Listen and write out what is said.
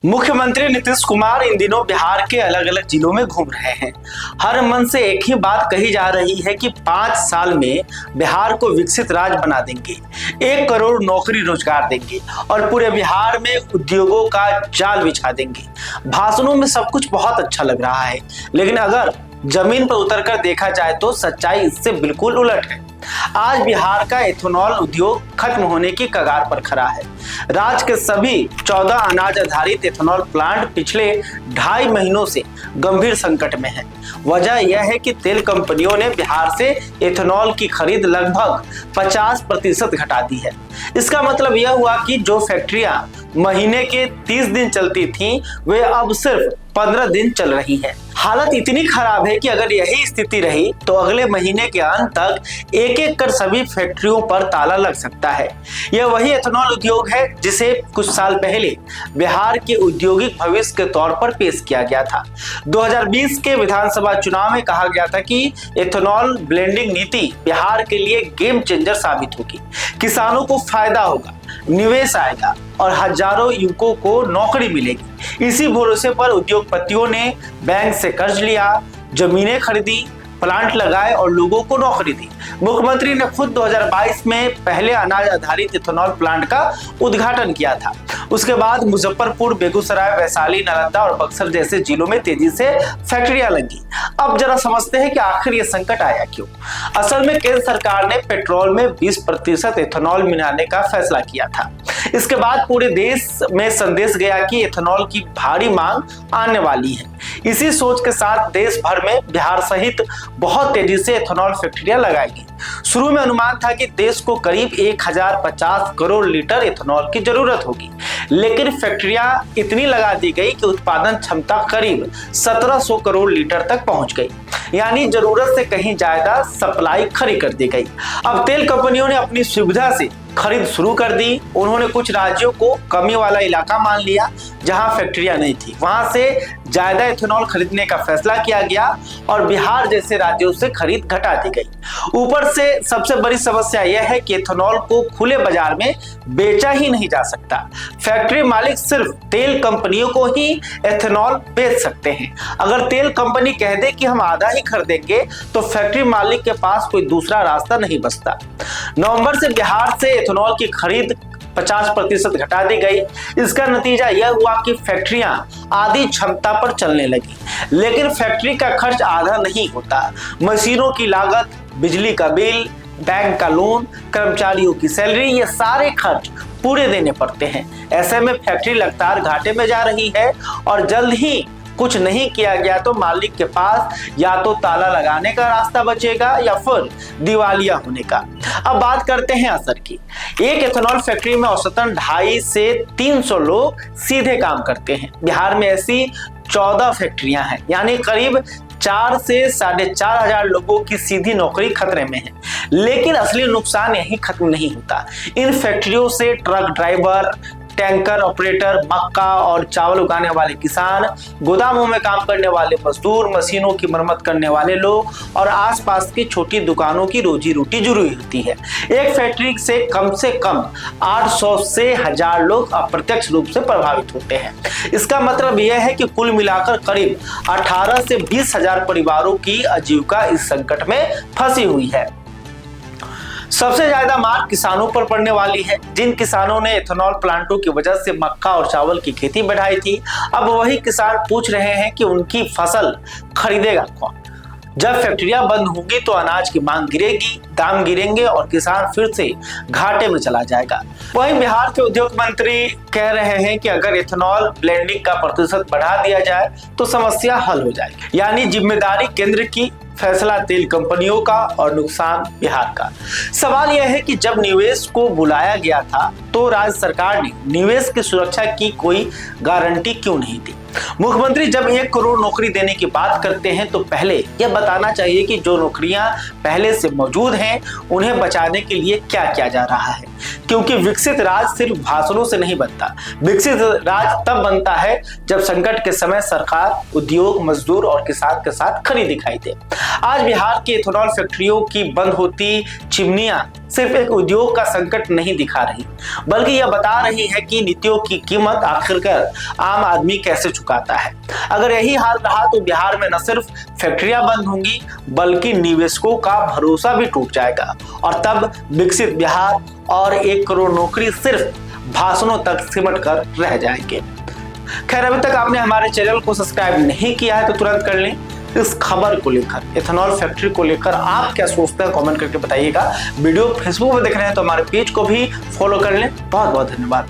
मुख्यमंत्री नीतीश कुमार इन दिनों बिहार के अलग अलग जिलों में घूम रहे हैं। हर मन से एक ही बात कही जा रही है कि 5 साल में बिहार को विकसित राज्य बना देंगे, 1 करोड़ नौकरी रोजगार देंगे और पूरे बिहार में उद्योगों का जाल बिछा देंगे। भाषणों में सब कुछ बहुत अच्छा लग रहा है, लेकिन अगर जमीन पर उतरकर देखा जाए तो सच्चाई इससे बिल्कुल उलट है। आज बिहार का एथेनॉल उद्योग खत्म होने की कगार पर खड़ा है। राज्य के सभी 14 अनाज आधारित एथेनॉल प्लांट पिछले 2.5 महीनों से गंभीर संकट में हैं। वजह यह है कि तेल कंपनियों ने बिहार से एथेनॉल की खरीद लगभग 50% घटा दी है। इसका मतलब यह हुआ कि जो फैक्ट्रियां महीने के 30 दिन चलती थीं, वे अब सिर्फ 15 दिन चल रही हैं। हालत इतनी खराब है कि अगर यही स्थिति रही तो अगले महीने के अंत तक एक एक कर सभी फैक्ट्रियों पर ताला लग सकता है। यह वही एथेनॉल उद्योग है जिसे कुछ साल पहले बिहार के औद्योगिक भविष्य के तौर पर पेश किया गया था। 2020 के विधानसभा चुनाव में कहा गया था कि एथेनॉल ब्लेंडिंग नीति बिहार के लिए गेम चेंजर साबित होगी। किसानों को फायदा होगा, निवेश आएगा और हजारों युवकों को नौकरी मिलेगी। इसी भरोसे पर उद्योगपतियों ने बैंक से कर्ज लिया, जमीनें खरीदी, प्लांट लगाए और लोगों को नौकरी दी। मुख्यमंत्री ने खुद 2022 में पहले अनाज आधारित एथेनॉल प्लांट का उद्घाटन किया था। उसके बाद मुजफ्फरपुर, बेगूसराय, वैशाली, नालंदा और बक्सर जैसे जिलों में तेजी से फैक्ट्रियां लगी। अब जरा समझते हैं कि आखिर ये संकट आया क्यों। असल में केंद्र सरकार ने पेट्रोल में 20% एथेनॉल मिलाने का फैसला किया था। इसके बाद पूरे देश में संदेश गया कि एथेनॉल की भारी मांग आने वाली है। इसी सोच के साथ देश भर में बिहार सहित बहुत तेजी से एथेनॉल फैक्ट्रियां लगाएगी। शुरू में अनुमान था कि देश को करीब 1050 करोड़ लीटर एथेनॉल की जरूरत होगी, लेकिन फैक्ट्रियां इतनी लगा दी गई कि उत्पादन क्षमता करीब 1700 करोड़ लीटर तक पहुंच गई। यानी जरूरत से कहीं ज्यादा सप्लाई खड़ी कर दी गई। अब तेल कंपनियों ने अपनी सुविधा से खरीद शुरू कर दी। उन्होंने कुछ राज्यों को कमी वाला इलाका मान लिया जहां फैक्ट्रियां नहीं थी, वहां से ज्यादा एथेनॉल खरीदने का फैसला किया गया और बिहार जैसे राज्यों से खरीद घटा दी गई। ऊपर से सबसे बड़ी समस्या यह है कि एथेनॉल को खुले बाजार में बेचा ही नहीं जा सकता। फैक्ट्री मालिक सिर्फ तेल कंपनियों को ही एथेनॉल बेच सकते हैं। अगर तेल कंपनी कह दे कि हम आधा ही खरीदेंगे तो फैक्ट्री मालिक के पास कोई दूसरा रास्ता नहीं बचता। नवंबर से बिहार से एथेनॉल की खरीद 50% घटा दी गई। इसका नतीजा यह हुआ कि फैक्ट्रियां आधी क्षमता पर चलने लगी, लेकिन फैक्ट्री का खर्च आधा नहीं होता। मशीनों की लागत, बिजली का बिल, बैंक का लोन, कर्मचारियों की सैलरी, ये सारे खर्च पूरे देने पड़ते हैं। ऐसे में फैक्ट्री लगातार घाटे में जा रही है और जल्द ही कुछ नहीं किया गया तो मालिक के पास या तो ताला लगाने का रास्ता बचेगा या फिर दिवालिया होने का। अब बात करते हैं असर की। एक एथेनॉल फैक्ट्री में औसतन 250 से 300 लोग सीधे काम करते हैं। बिहार में ऐसी 14 फैक्ट्रियां हैं, यानी करीब 4 से 4,500 लोगों की सीधी नौकरी खतरे में है। लेकिन असली नुकसान यहीं खत्म नहीं होता। इन फैक्ट्रियों से ट्रक ड्राइवर, टैंकर ऑपरेटर, मक्का और चावल उगाने वाले किसान, गोदामों में काम करने वाले मजदूर, मशीनों की मरम्मत करने वाले लोग और आसपास की छोटी दुकानों की रोजी रोटी जुड़ी होती है। एक फैक्ट्री से कम 800 से 1000 लोग अप्रत्यक्ष रूप से प्रभावित होते हैं। इसका मतलब यह है कि कुल मिलाकर करीब 18 से 20 हजार परिवारों की आजीविका इस संकट में फंसी हुई है। सबसे ज्यादा मार किसानों पर पड़ने वाली है। जिन किसानों ने एथेनॉल प्लांटों की वजह से मक्का और चावल की खेती बढ़ाई थी, अब वही किसान पूछ रहे हैं कि उनकी फसल खरीदेगा कौन। जब फैक्ट्रियां बंद होंगी तो अनाज की मांग गिरेगी, दाम गिरेंगे और किसान फिर से घाटे में चला जाएगा। वहीं बिहार के उद्योग मंत्री कह रहे हैं कि अगर एथेनॉल ब्लेंडिंग का प्रतिशत बढ़ा दिया जाए तो समस्या हल हो जाएगी। यानी जिम्मेदारी केंद्र की, फैसला तेल कंपनियों का और नुकसान बिहार का। सवाल यह है कि जब निवेश को बुलाया गया था तो राज्य सरकार ने निवेश की सुरक्षा की कोई गारंटी क्यों नहीं दी। मुख्यमंत्री जब 1 करोड़ नौकरी देने की बात करते हैं तो पहले यह बताना चाहिए कि जो नौकरियां पहले से मौजूद हैं उन्हें बचाने के लिए क्या किया जा रहा है। क्योंकि विकसित राज्य सिर्फ भाषणों से नहीं बनता। विकसित राज्य तब बनता है जब संकट के समय सरकार, उद्योग, मजदूर और किसान के साथ खड़ी दिखाई दे। आज बिहार की एथेनॉल फैक्ट्रियों की बंद होती चिमनियां सिर्फ एक उद्योग का संकट नहीं दिखा रही, बल्कि यह बता रही है कि नीतियों की कीमत आखिरकार आम आदमी कैसे चुकाता है। अगर यही हाल रहा तो बिहार में न सिर्फ फैक्ट्रियां बंद होंगी, बल्कि निवेशकों का भरोसा भी टूट जाएगा और तब विकसित बिहार और 1 करोड़ नौकरी सिर्फ भाषणों तक सिमट कर रह जाएंगे। खैर, अभी तक आपने हमारे चैनल को सब्सक्राइब नहीं किया है तो तुरंत कर लें। इस खबर को लेकर, इथेनॉल फैक्ट्री को लेकर आप क्या सोचते हैं कमेंट करके बताइएगा। वीडियो फेसबुक पर देख रहे हैं तो हमारे पेज को भी फॉलो कर लें। बहुत बहुत धन्यवाद।